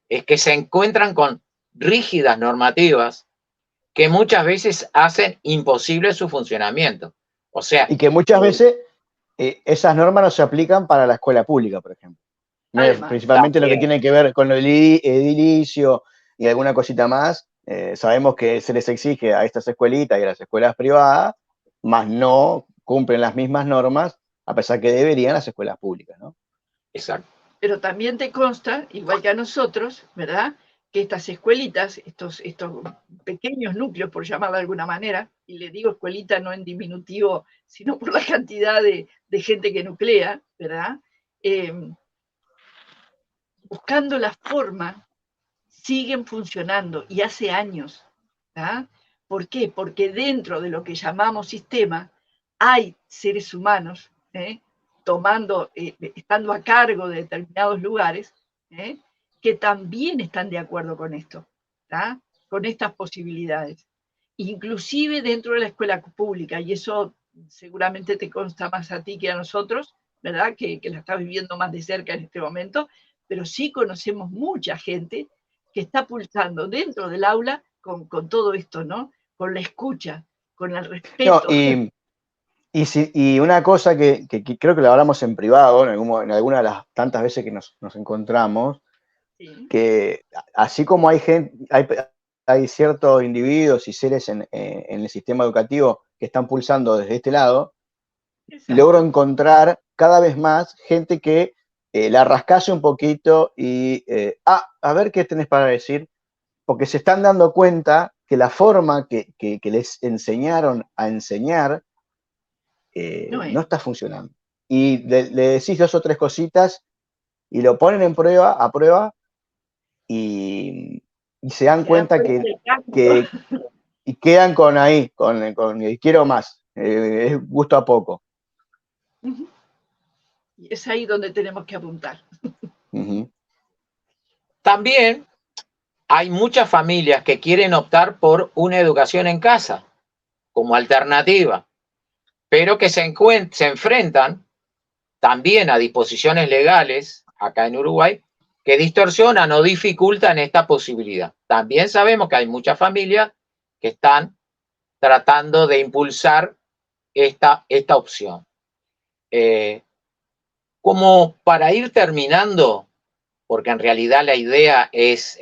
Es que se encuentran con rígidas normativas que muchas veces hacen imposible su funcionamiento. O sea, Y que muchas veces esas normas no se aplican para la escuela pública, por ejemplo. Además, Principalmente lo que también, tiene que ver con el edilicio y alguna cosita más. Sabemos que se les exige a estas escuelitas y a las escuelas privadas, más no cumplen las mismas normas, a pesar que deberían las escuelas públicas, ¿no? exacto. pero también te consta, igual que a nosotros, ¿verdad? Que estas escuelitas, estos pequeños núcleos, por llamarlo de alguna manera, y le digo escuelita no en diminutivo, sino por la cantidad de gente que nuclea, ¿verdad? Buscando la forma, siguen funcionando y hace años. ¿verdad? ¿Por qué? Porque dentro de lo que llamamos sistema hay seres humanos estando a cargo de determinados lugares que también están de acuerdo con esto, ¿tá? Con estas posibilidades. Inclusive dentro de la escuela pública, y eso seguramente te consta más a ti que a nosotros, ¿verdad? Que la estás viviendo más de cerca en este momento, pero sí conocemos mucha gente que está pulsando dentro del aula con todo esto, ¿no? Con la escucha, con el respeto. No, y una cosa que creo que lo hablamos en privado, en alguna de las tantas veces que nos encontramos, Sí. que así como hay gente, hay ciertos individuos y seres en el sistema educativo que están pulsando desde este lado, Exacto. logro encontrar cada vez más gente que la rascase un poquito y, a ver qué tenés para decir, porque se están dando cuenta que la forma que les enseñaron a enseñar no está funcionando. Y le decís 2 o 3 cositas y lo ponen a prueba y se dan cuenta que y quedan con ahí, con quiero más, es gusto a poco. Y es ahí donde tenemos que apuntar. También hay muchas familias que quieren optar por una educación en casa como alternativa, pero que se enfrentan también a disposiciones legales acá en Uruguay que distorsionan o dificultan esta posibilidad. También sabemos que hay muchas familias que están tratando de impulsar esta opción. Como para ir terminando, porque en realidad la idea es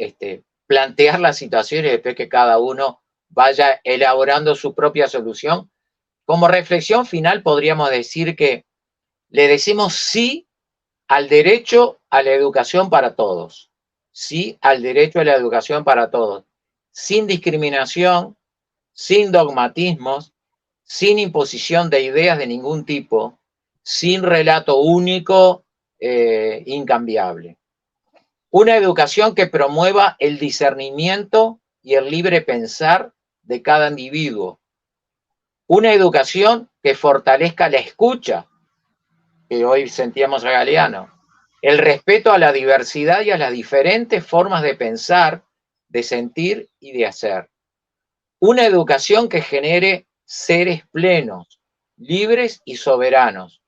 plantear la situación y después que cada uno vaya elaborando su propia solución, como reflexión final podríamos decir que le decimos sí al derecho a la educación para todos. Sí al derecho a la educación para todos. Sin discriminación, sin dogmatismos, sin imposición de ideas de ningún tipo, sin relato único, incambiable. Una educación que promueva el discernimiento y el libre pensar de cada individuo. Una educación que fortalezca la escucha, que hoy sentíamos a Galeano, el respeto a la diversidad y a las diferentes formas de pensar, de sentir y de hacer. Una educación que genere seres plenos, libres y soberanos.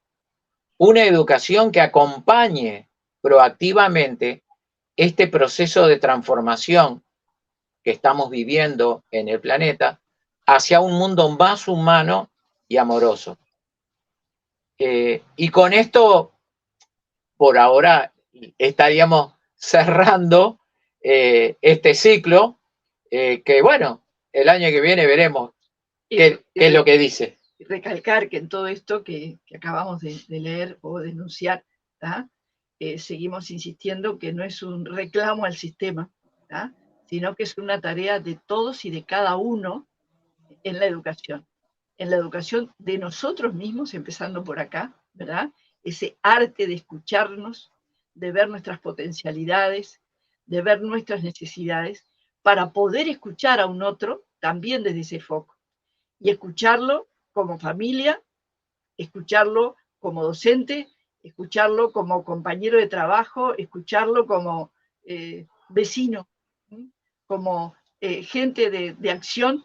Una educación que acompañe proactivamente este proceso de transformación que estamos viviendo en el planeta hacia un mundo más humano y amoroso. Y con esto por ahora estaríamos cerrando este ciclo, que bueno, el año que viene veremos qué es lo que dice. Recalcar que en todo esto que acabamos de leer o denunciar, seguimos insistiendo que no es un reclamo al sistema, sino que es una tarea de todos y de cada uno en la educación de nosotros mismos, empezando por acá, ¿verdad? Ese arte de escucharnos, de ver nuestras potencialidades, de ver nuestras necesidades, para poder escuchar a un otro también desde ese foco. Y escucharlo como familia, escucharlo como docente, escucharlo como compañero de trabajo, escucharlo como vecino, como gente de acción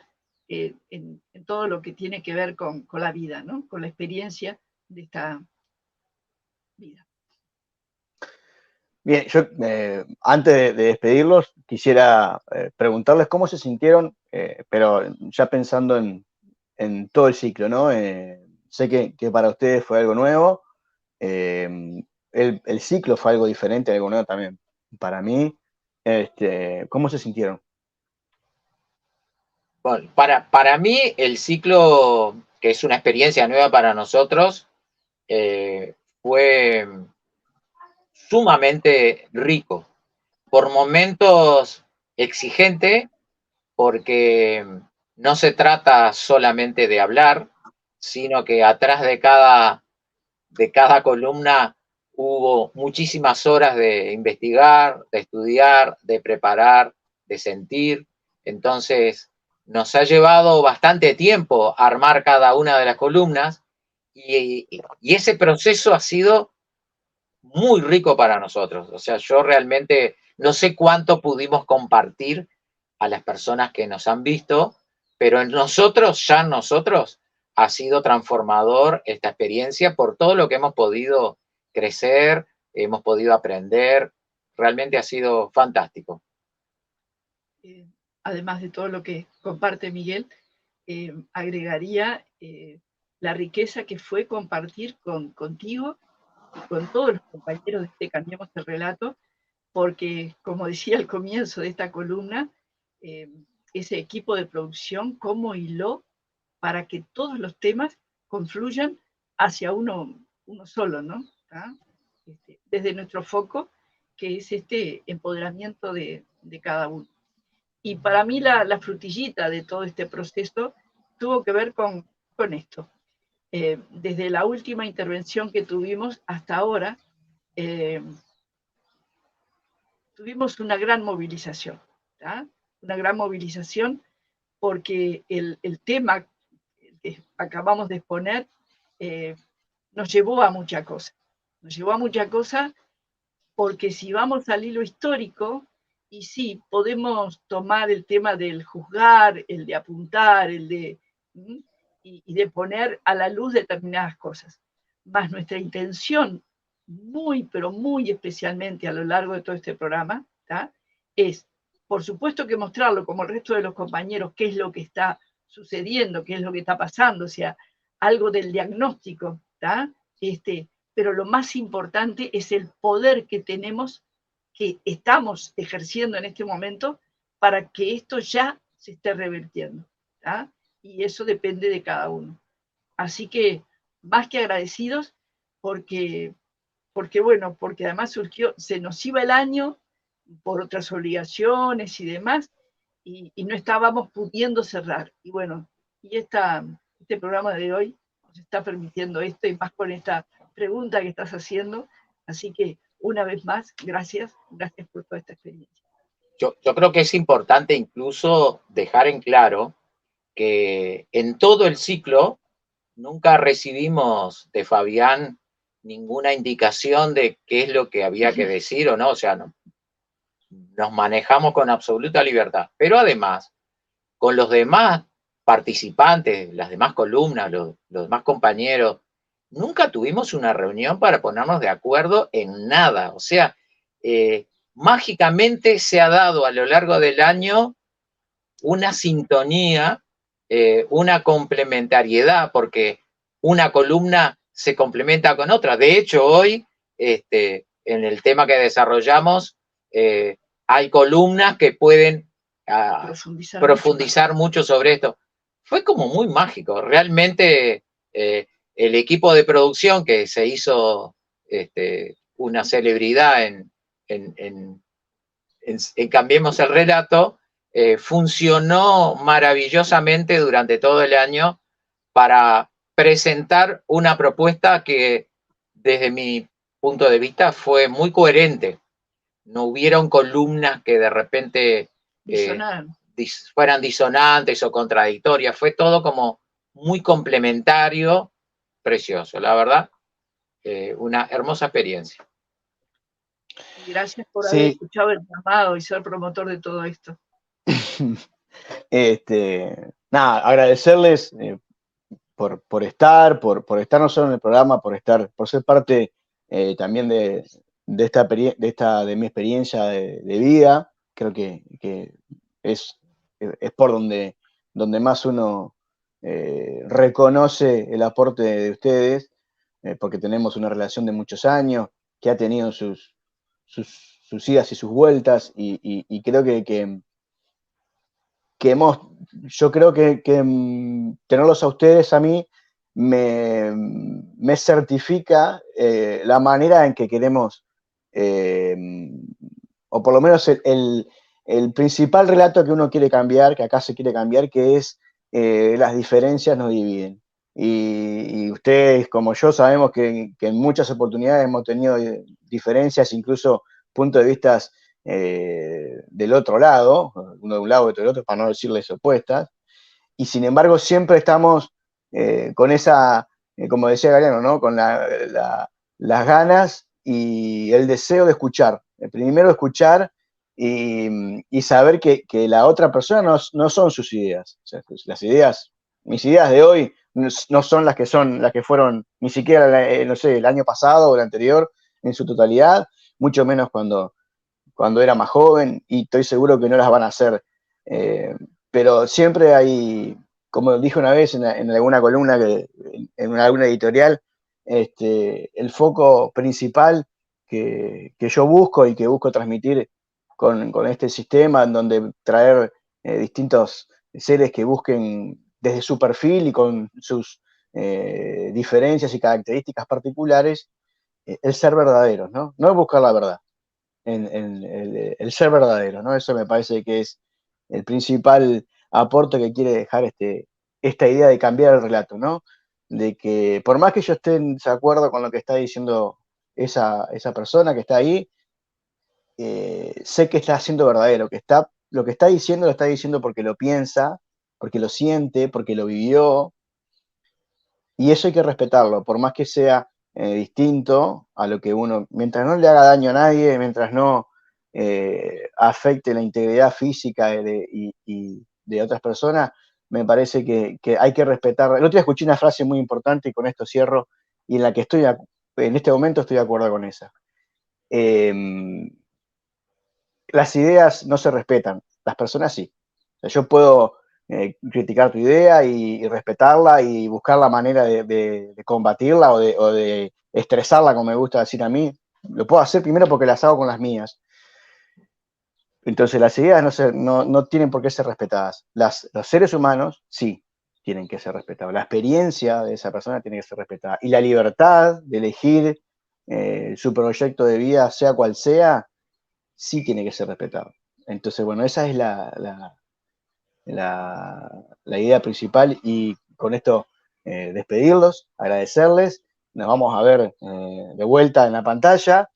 en todo lo que tiene que ver con la vida, ¿no? Con la experiencia de esta vida. Bien, yo antes de despedirlos quisiera preguntarles cómo se sintieron, pero ya pensando en todo el ciclo, ¿no? Sé que para ustedes fue algo nuevo, el ciclo fue algo diferente, algo nuevo también para mí. ¿Cómo se sintieron? Bueno, para mí el ciclo, que es una experiencia nueva para nosotros, fue sumamente rico. Por momentos exigente, porque no se trata solamente de hablar, sino que atrás de cada columna hubo muchísimas horas de investigar, de estudiar, de preparar, de sentir. Entonces, nos ha llevado bastante tiempo armar cada una de las columnas y ese proceso ha sido muy rico para nosotros. O sea, yo realmente no sé cuánto pudimos compartir a las personas que nos han visto, pero en nosotros, ya en nosotros, ha sido transformador esta experiencia por todo lo que hemos podido crecer, hemos podido aprender. Realmente ha sido fantástico. Además de todo lo que comparte Miguel, agregaría la riqueza que fue compartir contigo y con todos los compañeros de este Cambiemos el Relato, porque, como decía al comienzo de esta columna, ese equipo de producción, cómo hiló para que todos los temas confluyan hacia uno solo, ¿no? Desde nuestro foco, que es este empoderamiento de cada uno. Y para mí la frutillita de todo este proceso tuvo que ver con esto. Desde la última intervención que tuvimos hasta ahora, tuvimos una gran movilización, una gran movilización porque el tema que acabamos de exponer nos llevó a mucha cosa. Nos llevó a mucha cosa porque si vamos al hilo histórico, y sí, podemos tomar el tema del juzgar, el de apuntar, el de y de poner a la luz determinadas cosas. Más nuestra intención, muy, pero muy especialmente a lo largo de todo este programa, es, por supuesto, que mostrarlo como el resto de los compañeros, qué es lo que está sucediendo, qué es lo que está pasando, o sea, algo del diagnóstico, pero lo más importante es el poder que tenemos, que estamos ejerciendo en este momento, para que esto ya se esté revirtiendo. Y eso depende de cada uno. Así que, más que agradecidos, porque además surgió, se nos iba el año por otras obligaciones y demás, y no estábamos pudiendo cerrar. Y bueno, y este programa de hoy nos está permitiendo esto, y más con esta pregunta que estás haciendo. Así que, una vez más, gracias por toda esta experiencia. Yo creo que es importante incluso dejar en claro que en todo el ciclo nunca recibimos de Fabián ninguna indicación de qué es lo que había que decir o no, o sea, nos manejamos con absoluta libertad. Pero además, con los demás participantes, las demás columnas, los demás compañeros, nunca tuvimos una reunión para ponernos de acuerdo en nada. O sea, mágicamente se ha dado a lo largo del año una sintonía, una complementariedad, porque una columna se complementa con otra. De hecho, hoy en el tema que desarrollamos, hay columnas que pueden profundizar mucho sobre esto. Fue como muy mágico. Realmente el equipo de producción que se hizo una celebridad en Cambiemos el Relato, funcionó maravillosamente durante todo el año para presentar una propuesta que desde mi punto de vista fue muy coherente. No hubieron columnas que de repente fueran disonantes o contradictorias. Fue todo como muy complementario, precioso, la verdad. Una hermosa experiencia. Gracias por haber escuchado el llamado y ser promotor de todo esto. Nada, agradecerles por estar no solo en el programa, por ser parte también de mi experiencia de vida. Creo que es por donde más uno reconoce el aporte de ustedes, porque tenemos una relación de muchos años que ha tenido sus idas y sus vueltas, y creo yo creo que tenerlos a ustedes a mí me certifica la manera en que queremos, o por lo menos el principal relato que uno quiere cambiar, que acá se quiere cambiar, que es las diferencias nos dividen. Y ustedes, como yo, sabemos que en muchas oportunidades hemos tenido diferencias, incluso puntos de vista del otro lado, uno de un lado y otro del otro, para no decirles opuestas, y sin embargo siempre estamos con esa, como decía Galeano, ¿no? Con las ganas y el deseo de escuchar. Primero escuchar y saber que la otra persona no son sus ideas. O sea, mis ideas de hoy no son las que fueron ni siquiera, no sé, el año pasado o el anterior en su totalidad, mucho menos cuando era más joven, y estoy seguro que no las van a hacer. Pero siempre hay, como dije una vez en alguna columna, en alguna editorial, el foco principal que yo busco y que busco transmitir con este sistema, en donde traer distintos seres que busquen desde su perfil y con sus diferencias y características particulares, el ser verdaderos, ¿no? No es buscar la verdad, en el ser verdadero, ¿no? Eso me parece que es el principal aporte que quiere dejar esta idea de cambiar el relato, ¿no? De que por más que yo esté en desacuerdo con lo que está diciendo esa persona que está ahí, sé que está siendo verdadero, lo que está diciendo lo está diciendo porque lo piensa, porque lo siente, porque lo vivió, y eso hay que respetarlo, por más que sea distinto a lo que uno, mientras no le haga daño a nadie, mientras no afecte la integridad física de otras personas, me parece que hay que respetar. El otro día escuché una frase muy importante, y con esto cierro, y en la que en este momento estoy de acuerdo con esa. Las ideas no se respetan, las personas sí. O sea, yo puedo criticar tu idea y respetarla y buscar la manera de combatirla o de estresarla, como me gusta decir a mí. Lo puedo hacer primero porque las hago con las mías. Entonces las ideas no tienen por qué ser respetadas. Los seres humanos sí tienen que ser respetados. La experiencia de esa persona tiene que ser respetada. Y la libertad de elegir su proyecto de vida, sea cual sea, sí tiene que ser respetado. Entonces, bueno, esa es la idea principal, y con esto despedirlos, agradecerles. Nos vamos a ver de vuelta en la pantalla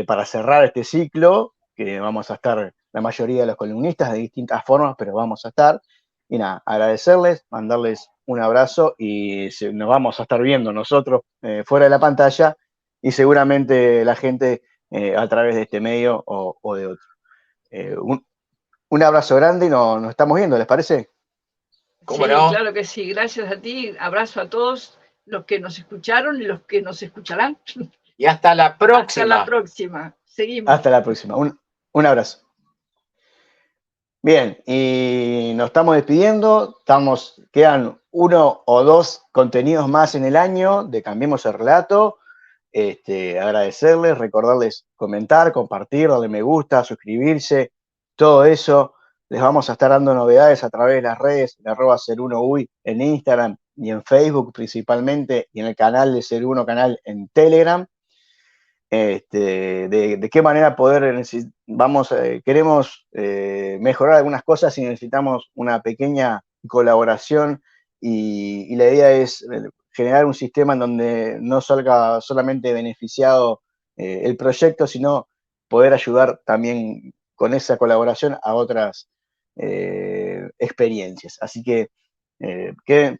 para cerrar este ciclo, que vamos a estar la mayoría de los columnistas de distintas formas, pero vamos a estar. Y nada, agradecerles, mandarles un abrazo, y nos vamos a estar viendo nosotros fuera de la pantalla, y seguramente la gente a través de este medio o de otro. Un abrazo grande y nos estamos viendo, ¿les parece? ¿Cómo sí, no? Claro que sí, gracias a ti, abrazo a todos los que nos escucharon y los que nos escucharán. Y hasta la próxima. Hasta la próxima, seguimos. Hasta la próxima, un abrazo. Bien, y nos estamos despidiendo, quedan 1 o 2 contenidos más en el año de Cambiemos el Relato. agradecerles, recordarles comentar, compartir, darle me gusta, suscribirse, todo eso. Les vamos a estar dando novedades a través de las redes, de @01uy en Instagram y en Facebook principalmente, y en el canal de 01 canal en Telegram. De qué manera poder, queremos mejorar algunas cosas y necesitamos una pequeña colaboración y la idea es generar un sistema en donde no salga solamente beneficiado el proyecto, sino poder ayudar también con esa colaboración a otras experiencias. Así que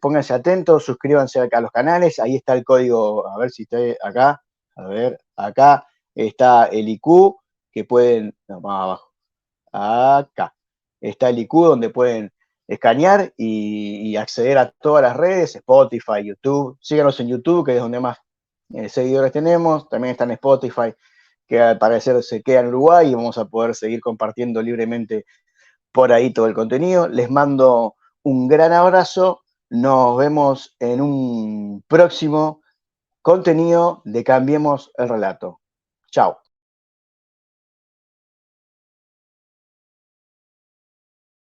pónganse atentos, suscríbanse acá a los canales, ahí está el código, a ver si estoy acá. A ver, acá está el IQ que pueden, no, más abajo, acá está el IQ donde pueden escanear y acceder a todas las redes, Spotify, YouTube. Síganos en YouTube, que es donde más seguidores tenemos. También está en Spotify, que al parecer se queda en Uruguay y vamos a poder seguir compartiendo libremente por ahí todo el contenido. Les mando un gran abrazo. Nos vemos en un próximo contenido de Cambiemos el Relato. Chao.